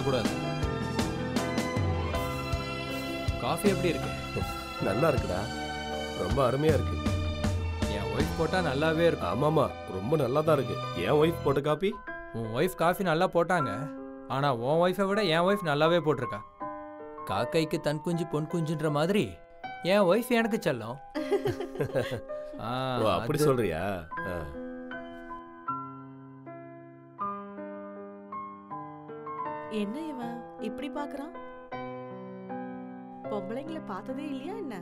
கூடாது. காஃபி எப்படி இருக்கு? நல்லா இருக்குடா, ரொம்ப அருமையா இருக்கு. என் ஒய்ஃப் போட்டா நல்லாவே இருக்கும். ஆமாமா, ரொம்ப நல்லா தான் இருக்கு. என் ஒய்ஃப் போட்ட காப்பி? உன் ஒய்ஃப் காஃபி நல்லா போட்டாங்க, ஆனா உன் ஒய்ஃபை விட என் ஒய்ஃப் நல்லாவே போட்டிருக்கா. காக்கைக்கு தன் குஞ்சு பொன் குஞ்சுன்ற மாதிரி என் ஒய்ஃப் எனக்கு செல்லம். அப்படி சொல்றியா? என்ன இவன் இப்படி பாக்குறான்? பொம்பளைங்களை பார்த்ததே இல்லையா என்ன?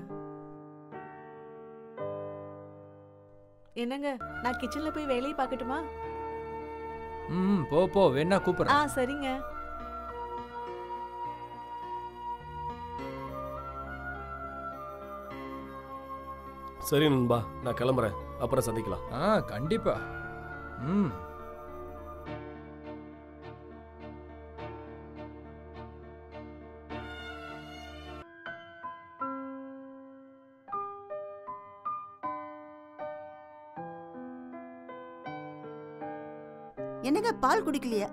என்னங்க, நான் கிச்சன்ல போய் வேலையை பார்க்கட்டுமா? போ போ, வேணா கூப்பிடுறேன். சரிங்க. சரி நண்பா, நான் கிளம்புறேன், அப்புறம் சந்திக்கலாம். கண்டிப்பா. என்னங்க பால் குடிக்கலையா?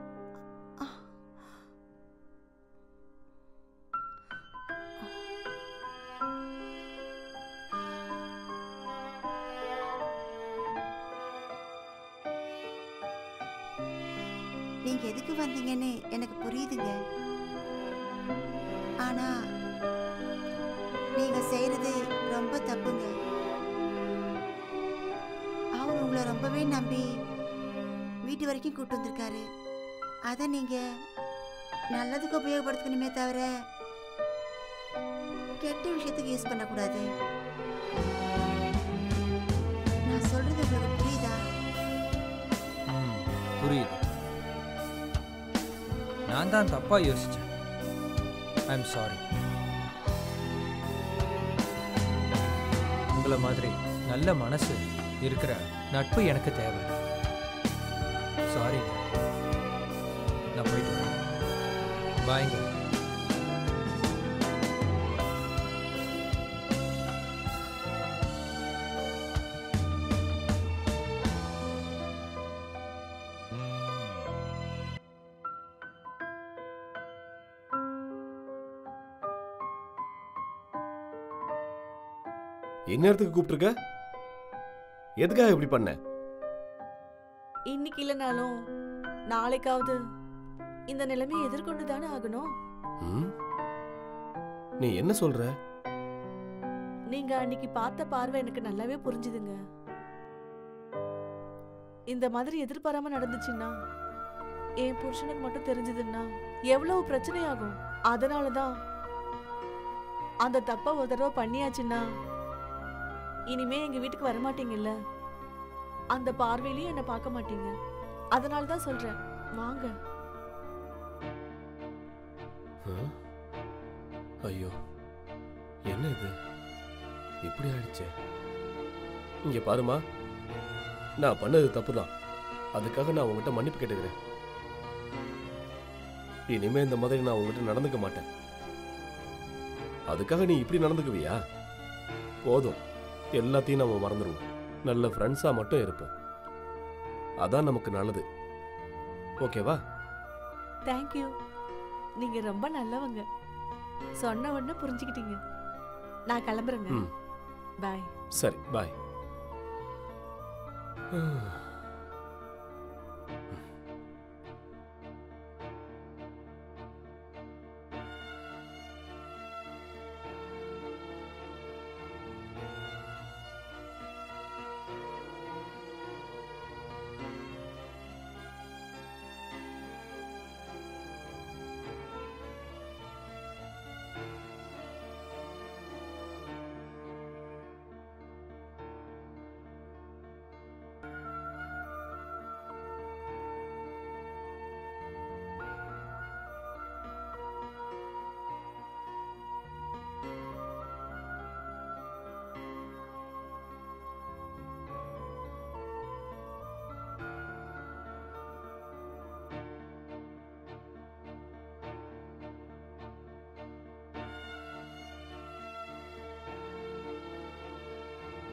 நீங்க எதுக்கு வந்தீங்கன்னு எனக்கு புரியுதுங்க. ஆனா நீங்க செய்யறது ரொம்ப தப்புங்க. அவர் உங்களை ரொம்பவே நம்பி வீட்டு வரைக்கும் கூட்டு வந்திருக்காரு. அதை நீங்க நல்லதுக்கு உபயோகப்படுத்தணுமே தவிர கெட்ட விஷயத்துக்கு யூஸ் பண்ணக்கூடாது. நான் சொல்றது உங்களுக்கு புரியுதா? புரியுது. நான் தான் தப்பா யோசிச்சேன். I am sorry. உங்களை மாதிரி நல்ல மனசு இருக்கிற நட்பு எனக்கு தேவை. சாரி, நான் போயிட்டு வரேன். பாய்ங்க. இந்நேரத்துக்கு கூப்பிட்டுருக்க? எதுக்காக இப்படி பண்ண? இன்னைக்கு இல்லைனாலும் நாளைக்காவது இந்த நிலைமையை எதிர்கொண்டு தானே ஆகணும். நீ என்ன சொல்ற? நீங்க அன்னைக்கு பார்த்த பார்வை எனக்கு நல்லாவே புரிஞ்சுதுங்க. இந்த மாதிரி எதிர்பாராம நடந்துச்சுன்னா, என் புருஷனுக்கு மட்டும் தெரிஞ்சதுன்னா எவ்வளவு பிரச்சனை ஆகும். அதனாலதான் அந்த தப்ப ஒரு தடவை பண்ணியாச்சுன்னா இனிமே எங்க வீட்டுக்கு வரமாட்டீங்கல்ல, அந்த பார்வையிலயும் என்ன பார்க்க மாட்டீங்க. அதனாலதான் சொல்றேன், வாங்க. ஐயோ, என்ன இது இப்படி ஆயிடுச்சே? இங்க பாருமா, நான் பண்ணது தப்புதான். அதுக்காக நான் உங்ககிட்ட மன்னிப்பு கேட்டுக்கிறேன். இனிமே இந்த மாதிரி நான் உங்ககிட்ட நடந்துக்க மாட்டேன். அதுக்காக நீ இப்படி நடந்துக்குவியா? போதும், எல்லாத்தையும் நம்ம மறந்துடுவோம். நல்ல ஃப்ரெண்ட்ஸா மட்டும் இருப்போம். அதான் நமக்கு நல்லது. ஓகேவா? தேங்க்யூ. நீங்க ரொம்ப நல்லவங்க. சொன்ன உடனே புரிஞ்சுக்கிட்டீங்க. நான் கிளம்புறேங்க. ம். பாய். சரி, பாய்.